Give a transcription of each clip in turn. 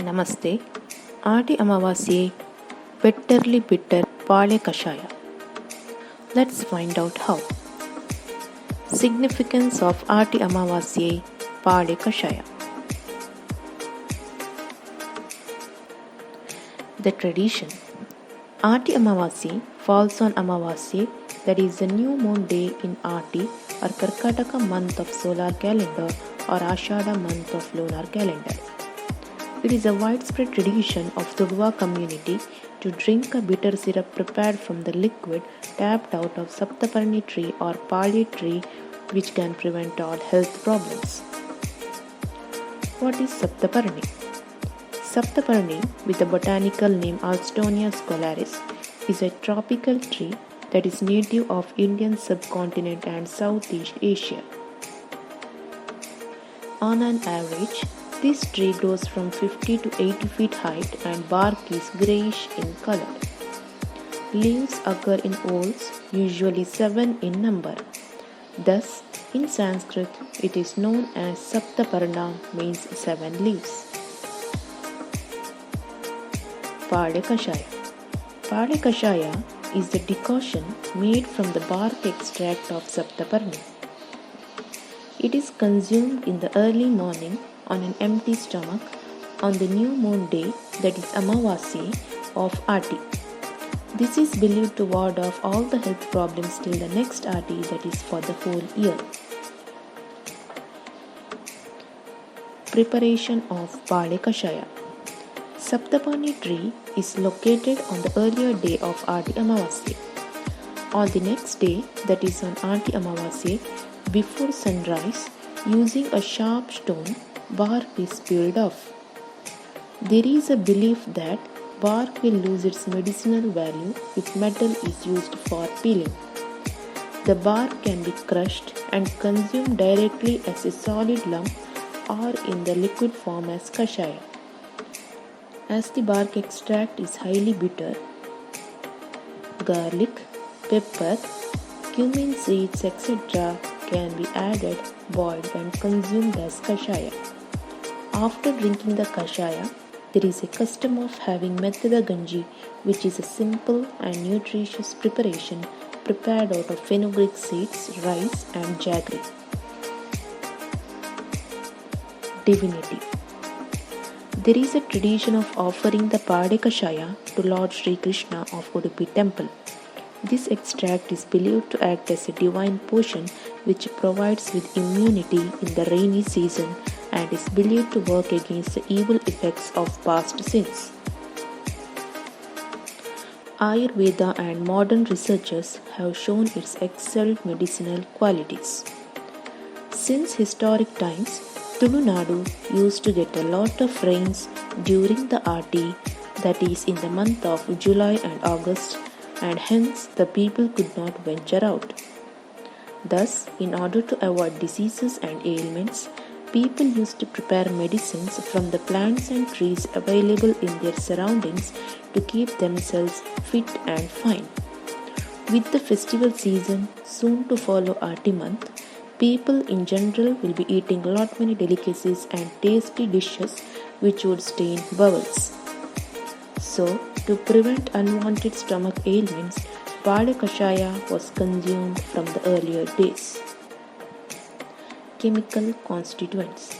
ನಮಸ್ತೆ. ಆಟಿ ಅಮಾವಾಸ್ಯೆ ಬೆಟ್ಟರ್ಲಿ ಬಿಟ್ಟರ್ ಪಾಳೆ ಕಷಾಯ. Let's find out how. Significance of ಆಟಿ ಅಮಾವಾಸ್ಯೆ ಪಾಳೆ ಕಷಾಯ. The tradition. Aati Amavasya falls on Amavasya, that is the new moon day in Aati or Karkataka month of solar calendar or Ashada month of lunar calendar. It is a widespread tradition of Dugwa community to drink a bitter syrup prepared from the liquid tapped out of Saptaparni tree or Pali tree, which can prevent all health problems. What is Saptaparni? Saptaparni, with the botanical name Alstonia scholaris, is a tropical tree that is native of Indian subcontinent and Southeast Asia. On an average, this tree grows from 50 to 80 feet height and bark is greyish in color. Leaves occur in whorls, usually 7 in number. Thus, in Sanskrit, it is known as Saptaparna, means 7 leaves. Pade Kashaya. Pade Kashaya is the decoction made from the bark extract of Saptaparni. It is consumed in the early morning on an empty stomach on the new moon day, that is Amavasya of Aati. This is believed to ward off all the health problems till the next Aati, that is for the whole year. Preparation of Pade Kashaya. Saptaparni tree is located on the earlier day of Aati Amavasya. On the next day, that is on Aati Amavasya, before sunrise, using a sharp stone, bark is peeled off. There is a belief that bark will lose its medicinal value if metal is used for peeling. The bark can be crushed and consumed directly as a solid lump or in the liquid form as kashaya. As the bark extract is highly bitter, garlic, pepper, cumin seeds, etc. can be added, boiled and consumed as kashaya. After drinking the kashaya, there is a custom of having methida ganji, which is a simple and nutritious preparation prepared out of fenugreek seeds, rice and jaggery. Divinity. There is a tradition of offering the Pade Kashaya to Lord Sri Krishna of Udupi temple. This extract is believed to act as a divine potion which provides with immunity in the rainy season and is believed to work against the evil effects of past sins. Ayurveda and modern researchers have shown its excellent medicinal qualities. Since historic times, Tulu Nadu used to get a lot of rains during the Aati, that is in the month of July and August, and hence the people could not venture out. Thus, in order to avoid diseases and ailments, people used to prepare medicines from the plants and trees available in their surroundings to keep themselves fit and fine. With the festival season soon to follow Aati month, people in general will be eating lot many delicacies and tasty dishes which would stain bowels. So, to prevent unwanted stomach ailments, Pade Kashaya was consumed from the earlier days. Chemical constituents.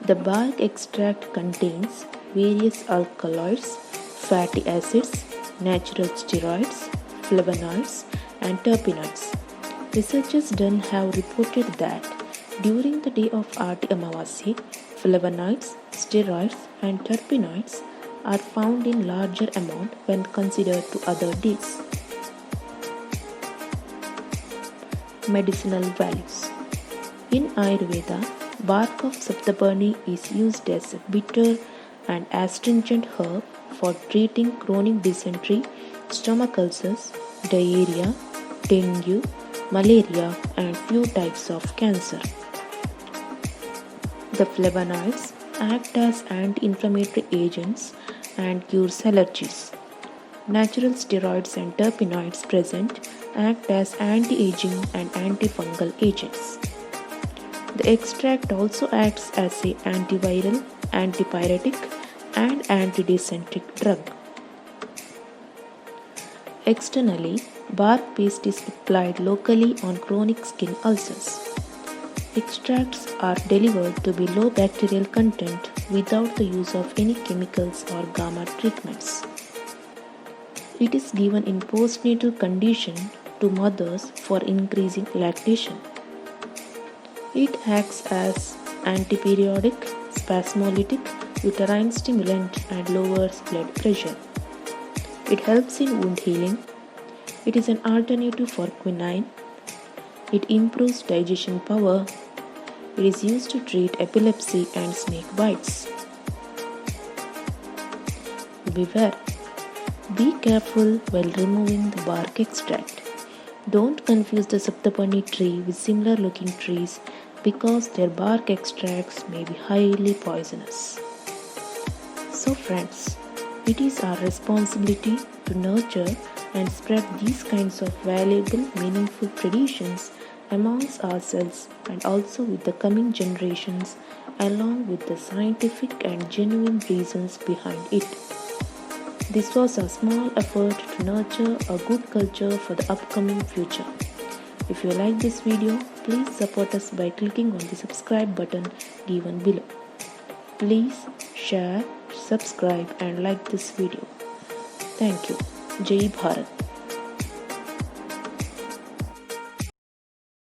The bark extract contains various alkaloids, fatty acids, natural steroids, flavonoids, and terpenoids. Researchers done have reported that during the day of Aati Amavasya, flavonoids, steroids, and terpenoids are found in larger amount when considered to other days. Medicinal values. In Ayurveda, bark of Saptaparni is used as a bitter and astringent herb for treating chronic dysentery, stomach ulcers, diarrhea, dengue, malaria and few types of cancer. The flavonoids act as anti-inflammatory agents and cures allergies. Natural steroids and terpenoids present act as anti-aging and antifungal agents. The extract also acts as an antiviral, antipyretic, and antidysenteric drug. Externally, bark paste is applied locally on chronic skin ulcers. Extracts are delivered to be low bacterial content without the use of any chemicals or gamma treatments. It is given in postnatal condition to mothers for increasing lactation. It acts as antiperiodic, spasmolytic, uterine stimulant and lowers blood pressure. It helps in wound healing. It is an alternative for quinine. It improves digestion power. It is used to treat epilepsy and snake bites. Beware. Be careful while removing the bark extract. Don't confuse the Saptapani tree with similar looking trees because their bark extracts may be highly poisonous. So friends, it is our responsibility to nurture and spread these kinds of valuable, meaningful traditions amongst ourselves and also with the coming generations, along with the scientific and genuine reasons behind it. This was a small effort to nurture a good culture for the upcoming future. If you like this video, please support us by clicking on the subscribe button given below. Please share, subscribe and like this video. Thank you. Jai Bharat.